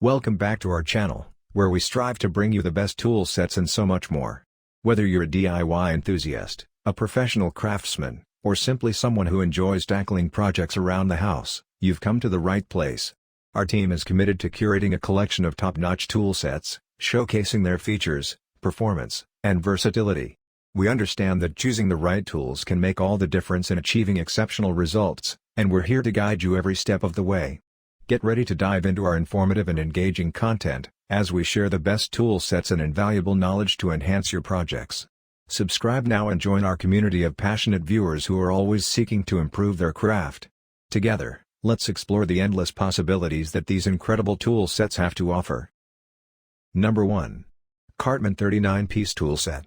Welcome back to our channel, where we strive to bring you the best tool sets and so much more. Whether you're a DIY enthusiast, a professional craftsman, or simply someone who enjoys tackling projects around the house, you've come to the right place. Our team is committed to curating a collection of top-notch tool sets, showcasing their features, performance, and versatility. We understand that choosing the right tools can make all the difference in achieving exceptional results, and we're here to guide you every step of the way. Get ready to dive into our informative and engaging content, as we share the best tool sets and invaluable knowledge to enhance your projects. Subscribe now and join our community of passionate viewers who are always seeking to improve their craft. Together, let's explore the endless possibilities that these incredible tool sets have to offer. Number 1. Cartman 39-piece tool set.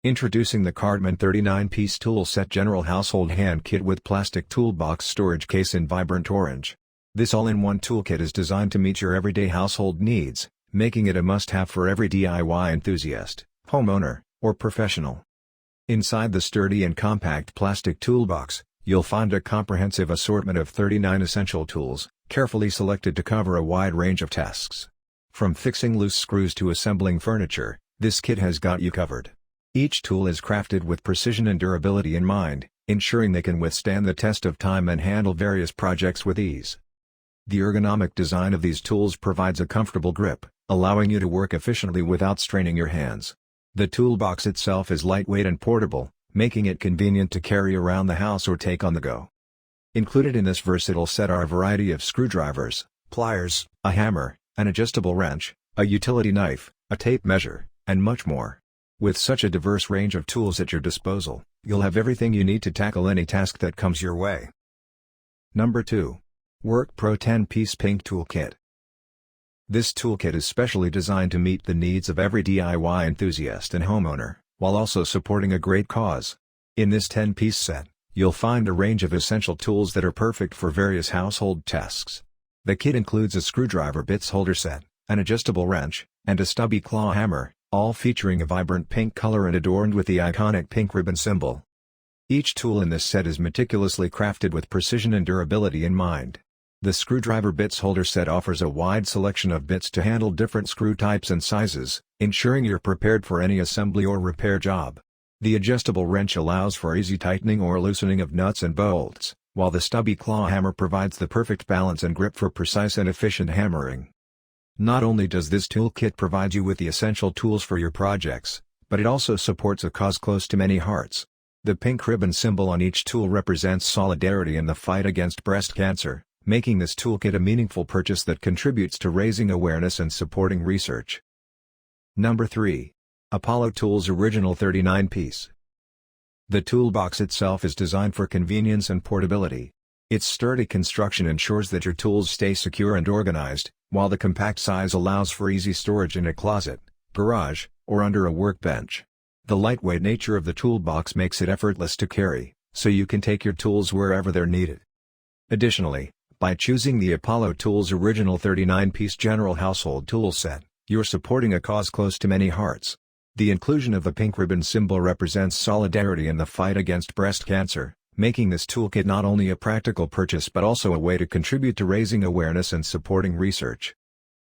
Introducing the Cartman 39-piece tool set general household hand kit with plastic toolbox storage case in vibrant orange. This all-in-one toolkit is designed to meet your everyday household needs, making it a must-have for every DIY enthusiast, homeowner, or professional. Inside the sturdy and compact plastic toolbox, you'll find a comprehensive assortment of 39 essential tools, carefully selected to cover a wide range of tasks. From fixing loose screws to assembling furniture, this kit has got you covered. Each tool is crafted with precision and durability in mind, ensuring they can withstand the test of time and handle various projects with ease. The ergonomic design of these tools provides a comfortable grip, allowing you to work efficiently without straining your hands. The toolbox itself is lightweight and portable, making it convenient to carry around the house or take on the go. Included in this versatile set are a variety of screwdrivers, pliers, a hammer, an adjustable wrench, a utility knife, a tape measure, and much more. With such a diverse range of tools at your disposal, you'll have everything you need to tackle any task that comes your way. Number 2. Work Pro 10-piece pink toolkit. This toolkit is specially designed to meet the needs of every DIY enthusiast and homeowner, while also supporting a great cause. In this 10-piece set, you'll find a range of essential tools that are perfect for various household tasks. The kit includes a screwdriver bits holder set, an adjustable wrench, and a stubby claw hammer, all featuring a vibrant pink color and adorned with the iconic pink ribbon symbol. Each tool in this set is meticulously crafted with precision and durability in mind. The screwdriver bits holder set offers a wide selection of bits to handle different screw types and sizes, ensuring you're prepared for any assembly or repair job. The adjustable wrench allows for easy tightening or loosening of nuts and bolts, while the stubby claw hammer provides the perfect balance and grip for precise and efficient hammering. Not only does this toolkit provide you with the essential tools for your projects, but it also supports a cause close to many hearts. The pink ribbon symbol on each tool represents solidarity in the fight against breast cancer, making this toolkit a meaningful purchase that contributes to raising awareness and supporting research. Number 3. Apollo Tools Original 39-piece. The toolbox itself is designed for convenience and portability. Its sturdy construction ensures that your tools stay secure and organized, while the compact size allows for easy storage in a closet, garage, or under a workbench. The lightweight nature of the toolbox makes it effortless to carry, so you can take your tools wherever they're needed. Additionally, by choosing the Apollo Tools Original 39-piece General Household Tool Set, you're supporting a cause close to many hearts. The inclusion of the pink ribbon symbol represents solidarity in the fight against breast cancer, making this toolkit not only a practical purchase but also a way to contribute to raising awareness and supporting research.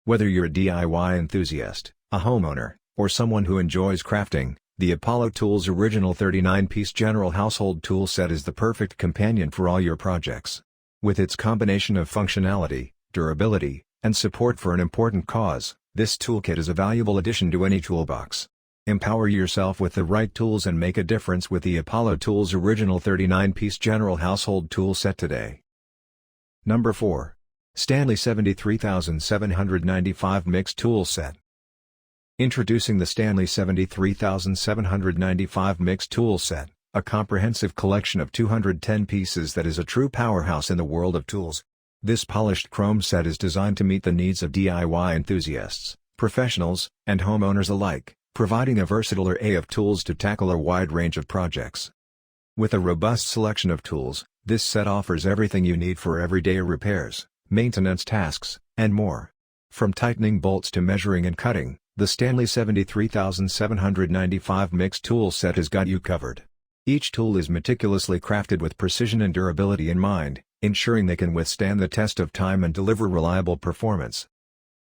Whether you're a DIY enthusiast, a homeowner, or someone who enjoys crafting, the Apollo Tools Original 39-piece General Household Tool Set is the perfect companion for all your projects. With its combination of functionality, durability, and support for an important cause, this toolkit is a valuable addition to any toolbox. Empower yourself with the right tools and make a difference with the Apollo Tools Original 39-piece General Household Tool Set today. Number 4. Stanley 73795 Mixed Tool Set. Introducing the Stanley 73795 Mixed Tool Set, a comprehensive collection of 210 pieces that is a true powerhouse in the world of tools. This polished chrome set is designed to meet the needs of DIY enthusiasts, professionals, and homeowners alike, providing a versatile array of tools to tackle a wide range of projects. With a robust selection of tools, this set offers everything you need for everyday repairs, maintenance tasks, and more. From tightening bolts to measuring and cutting, the Stanley 73795 Mixed Tool Set has got you covered. Each tool is meticulously crafted with precision and durability in mind, ensuring they can withstand the test of time and deliver reliable performance.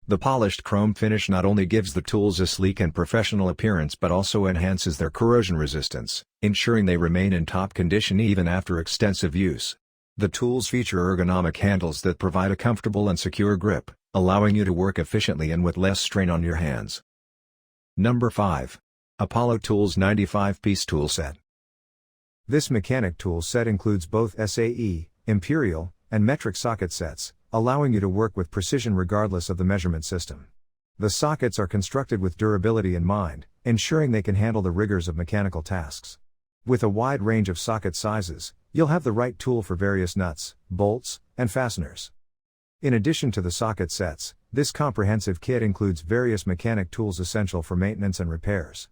The polished chrome finish not only gives the tools a sleek and professional appearance but also enhances their corrosion resistance, ensuring they remain in top condition even after extensive use. The tools feature ergonomic handles that provide a comfortable and secure grip, allowing you to work efficiently and with less strain on your hands. Number 5. Apollo Tools 95-piece Tool Set. This mechanic tool set includes both SAE, imperial, and metric socket sets, allowing you to work with precision regardless of the measurement system. The sockets are constructed with durability in mind, ensuring they can handle the rigors of mechanical tasks. With a wide range of socket sizes, you'll have the right tool for various nuts, bolts, and fasteners. In addition to the socket sets, this comprehensive kit includes various mechanic tools essential for maintenance and repairs.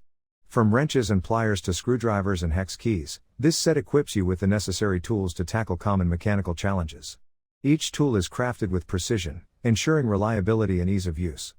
From wrenches and pliers to screwdrivers and hex keys, this set equips you with the necessary tools to tackle common mechanical challenges. Each tool is crafted with precision, ensuring reliability and ease of use.